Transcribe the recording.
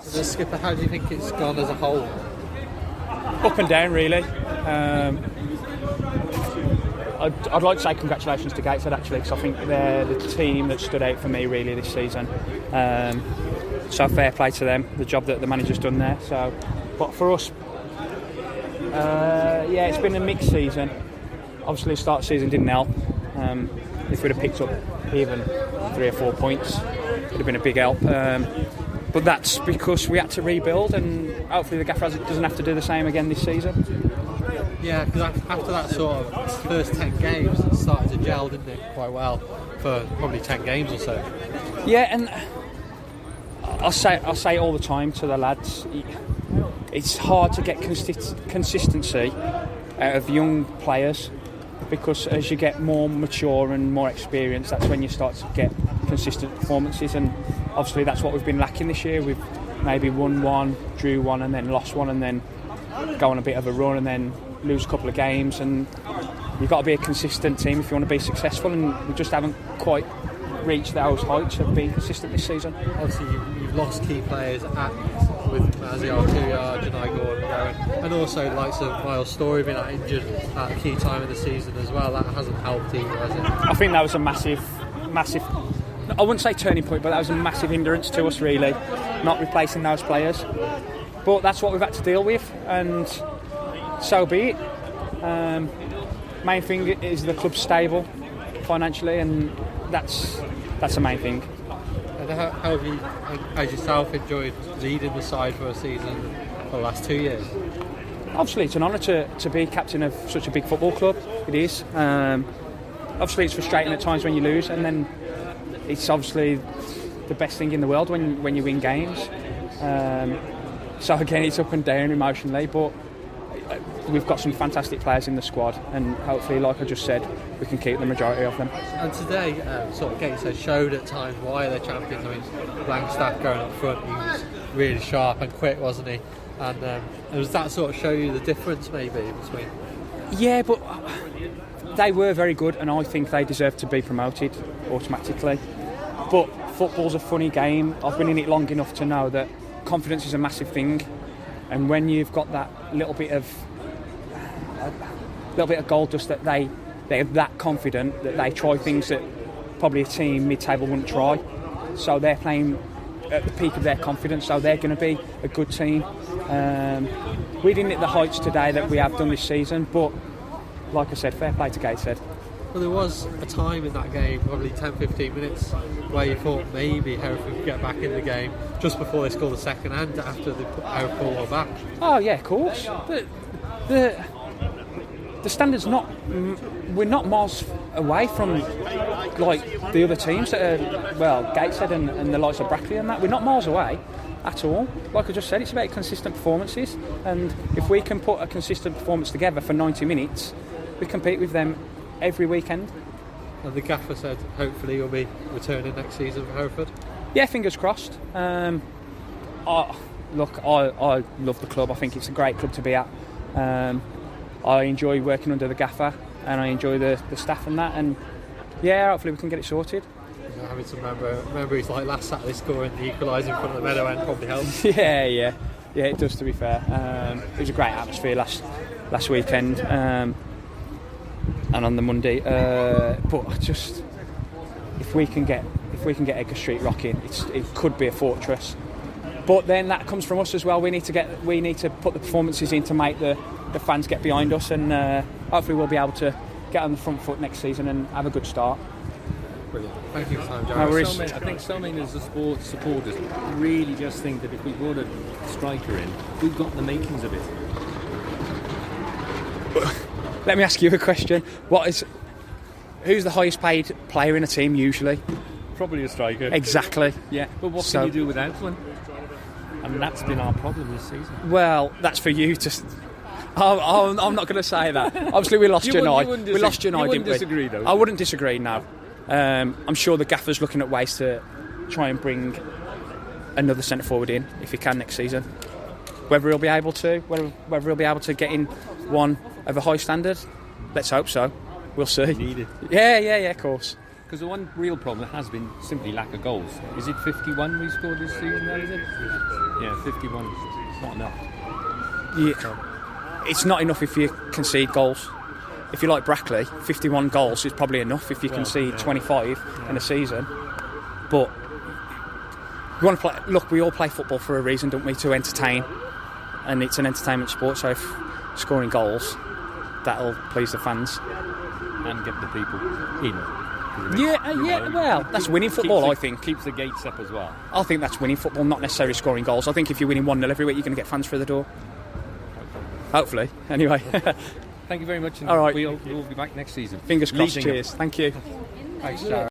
The skipper, how do you think it's gone as a whole? Up and down, really. I'd like to say congratulations to Gateshead, actually, because I think they're the team that stood out for me really this season. So fair play to them, the job that the manager's done there. But for us, it's been a mixed season. Obviously, the start of the season didn't help. If we'd have picked up even 3 or 4 points, it would have been a big help. But that's because we had to rebuild, and hopefully the gaffer doesn't have to do the same again this season. Yeah, because after that sort of first 10 games, it started to gel, didn't it, quite well for probably 10 games or so. Yeah, and I'll say all the time to the lads, it's hard to get consistency out of young players, because as you get more mature and more experienced, that's when you start to get consistent performances, and obviously that's what we've been lacking this year. We've maybe won one, drew one, and then lost one, and then go on a bit of a run and then lose a couple of games, and you've got to be a consistent team if you want to be successful, and we just haven't quite reached those heights of being consistent this season. Obviously you've lost key players with Maziar, Couillard, Janai Gordon going, and also the likes of Miles Story being injured at a key time of the season as well. That hasn't helped either, has it? I think that was a massive, I wouldn't say turning point, but that was a massive hindrance to us really, not replacing those players. But that's what we've had to deal with, and so be it. Main thing is the club's stable financially, and that's the main thing. And how have you, as yourself, enjoyed leading the side for a season for the last 2 years? Obviously, it's an honour to be captain of such a big football club. It is. Obviously, it's frustrating at times when you lose, and then it's obviously the best thing in the world when you win games. So again, it's up and down emotionally, but we've got some fantastic players in the squad, and hopefully, like I just said, we can keep the majority of them. And today, sort of Gateshead showed at times why they're champions. I mean, Blankstaff going up front, he was really sharp and quick, wasn't he? And does that sort of show you the difference maybe between? Yeah, but they were very good, and I think they deserve to be promoted automatically. But football's a funny game. I've been in it long enough to know that confidence is a massive thing, and when you've got that little bit of gold dust that they're that confident that they try things that probably a team mid-table wouldn't try, so they're playing at the peak of their confidence, so they're going to be a good team. We didn't hit the heights today that we have done this season, but like I said, fair play to Gateshead. Well, there was a time in that game, probably 10-15 minutes, where you thought maybe Hereford could get back in the game just before they scored the second and after they put Hereford were back. Oh yeah, of course. The standard's we're not miles away from like the other teams that are, Gateshead and the likes of Brackley and that. We're not miles away at all. Like I just said, it's about consistent performances, and if we can put a consistent performance together for 90 minutes, we compete with them every weekend. And the gaffer said hopefully you'll be returning next season for Hereford. Yeah, fingers crossed. I love the club. I think it's a great club to be at. I enjoy working under the gaffer, and I enjoy the staff and that, and yeah, hopefully we can get it sorted. Having some memories like last Saturday scoring the equaliser in front of the Meadow End probably helps. Yeah, it does, to be fair. It was a great atmosphere last weekend, and on the Monday. But just if we can get Edgar Street rocking, it could be a fortress. But then that comes from us as well. We need to put the performances in to make the fans get behind us, and hopefully we'll be able to get on the front foot next season and have a good start. Brilliant. Thank you for your time, Jared. I think so many as the sports supporters really just think that if we brought a striker in, we've got the makings of it. Let me ask you a question. Who's the highest paid player in a team usually? Probably a striker. Exactly. Yeah. But what can you do without one? And that's been our problem this season. Well, that's for you to. I'm not going to say that. Obviously, we lost Janai. We lost Janai, didn't we? Disagree, though. I wouldn't disagree. No. I'm sure the gaffer's looking at ways to try and bring another centre forward in if he can next season. Whether he'll be able to, get in one of a high standard, let's hope so. We'll see. Needed. Yeah, of course. Because the one real problem has been simply lack of goals. Is it 51 we scored this season? There, is it? Yeah, 51 is not enough. Yeah. It's not enough if you concede goals. If you like Brackley, 51 goals is probably enough if you concede 25 in a season. But we want to play. Look, we all play football for a reason, don't we? To entertain, and it's an entertainment sport. So if scoring goals, that'll please the fans and get the people in. Well, that's winning football, I think. Keeps the gates up as well. I think that's winning football, not necessarily scoring goals. I think if you're winning 1-0 every week, you're going to get fans through the door. Hopefully. Anyway. Thank you very much. And all right. We'll be back next season. Fingers crossed. Cheers. Thank you. Thanks, Jared.